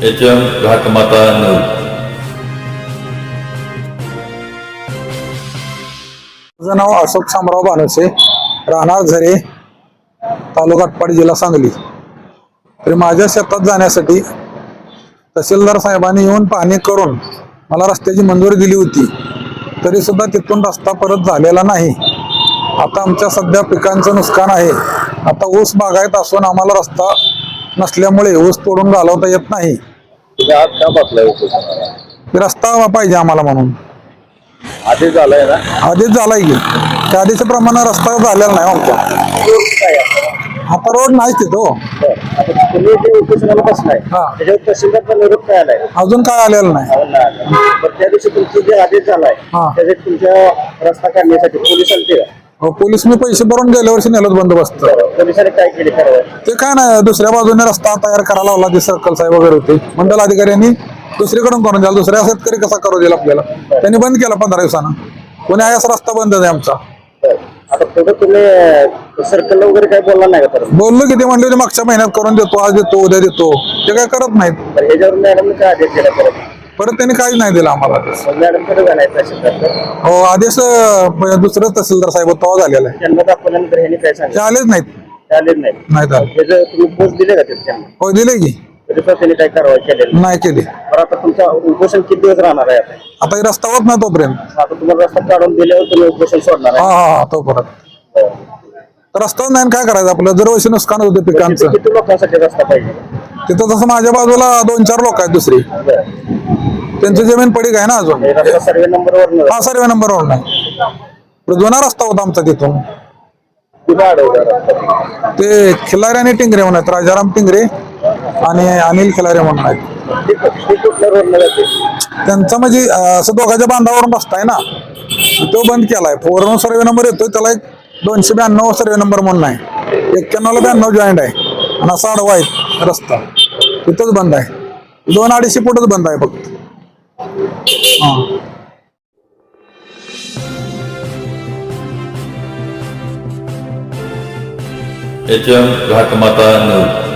HM घाटमाता news. माझं नाव अशोक शामराव बानोसे, राहणार झरे, तालुका आटपाडी, जिल्हा सांगली. तर माझ्या शेतात जाण्यासाठी तहसीलदार साहेबांनी येऊन पाहणी करून मला रस्त्याची मंजुरी दिली होती, तरी सुद्धा तिथून रस्ता परत झालेला नाही. आता आमच्या सध्या पिकांचं नुकसान आहे. आता ऊस बागायत असून आम्हाला रस्ता नसल्यामुळे ऊस तोडून घालवता येत नाही. आज का बसलाय रस्ता पाहिजे आम्हाला म्हणून. आधी झालंय ना. आधीच झालाय की त्या आधीच्या प्रमाणे रस्ता झालेला नाही आमचा. आता रोड नाही तिथं. आता तुम्ही जे उपोषणाला बसलाय हा. त्याच्यावर तहसीलदारचा निरोप काय आलाय? अजून काय आलेलं नाही. तर त्या दिवशी तुमची जे आदेश झालाय हा. त्याच्यात तुमच्या रस्ता काढण्यासाठी पोलीस आलते का? पोलीस मी पैसे भरून गेल्या वर्षी नेलं बंदोबस्त. पोलिसांनी काय केले कारवाई? ते काय नाही, दुसऱ्या बाजूने रस्ता तयार करायला लावला. ते सर्कल साहेब वगैरे होते, मंडल अधिकाऱ्यांनी दुसरीकडून करून द्याल. दुसऱ्या शेतकरी कसा करू देईल आपल्याला? त्यांनी बंद केला 15 दिवसानं. कोणी आहे असा रस्ता बंद आहे आमचा. आता पुढे तुम्ही सर्कल वगैरे काय बोलला नाही का? तर बोललो की ते म्हणले होते मागच्या महिन्यात करून देतो, आज देतो, उद्या देतो. ते काय करत नाहीत. ह्याच्यावर मॅडमने काय आदेश दिला परत? परत त्यांनी काहीच नाही दिलं आम्हाला. मॅडम कडे जाणार तहसीलदार हो, आदेश दुसरं तहसीलदार साहेब तेव्हा झालेला आहे. त्यांना दाखवल्यानंतर ह्यांनी काय ते सांगितलं? आलेच नाहीत. चालेल नाही. नाहीत आले. त्याचं तुम्ही पोस्ट दिले का त्यांना? हो, दिले की. तरी पण त्यांनी काय कारवाई केलेली नाही केली. बरं, आता तुमचा उपोषण किती दिवस राहणार आहे आता? आता हे रस्ता होत नाही तोपर्यंत. आता तुम्हाला रस्ता काढून दिल्यावर तुम्ही उपोषण सोडणार हा आहे? हा तो परत रस्ताच नाही. काय करायचं आपलं? दरवर्षी नुकसान होते पिकांचं. तिथे किती लोकांसाठी रस्ता पाहिजे? तिथं तसं माझ्या बाजूला 2-4 लोक आहेत दुसरी. त्यांची जमीन पडीक आहे ना अजून. हे रस्ता सर्वे नंबरवर हा, सर्वे नंबरवर नाही. जुना रस्ता होता आमचा तिथून. ते खिलारे आणि टिंगरे म्हणून आहेत, राजाराम टिंगरे आणि अनिल खिलारे म्हणून आहेत. त्यांचा म्हणजे असं दोघांच्या बांधावरून रस्ता आहे ना, तो बंद केलाय. 4 सर्वे नंबर येतोय, त्याला एक 292 सर्वे नंबर म्हणून आहे. 91ला 92 जॉईंट आहे आणि असा आडवा आहे रस्ता. तिथंच बंद आहे. 2-250 फुटच बंद आहे फक्त. हा. HM घाटमाता news.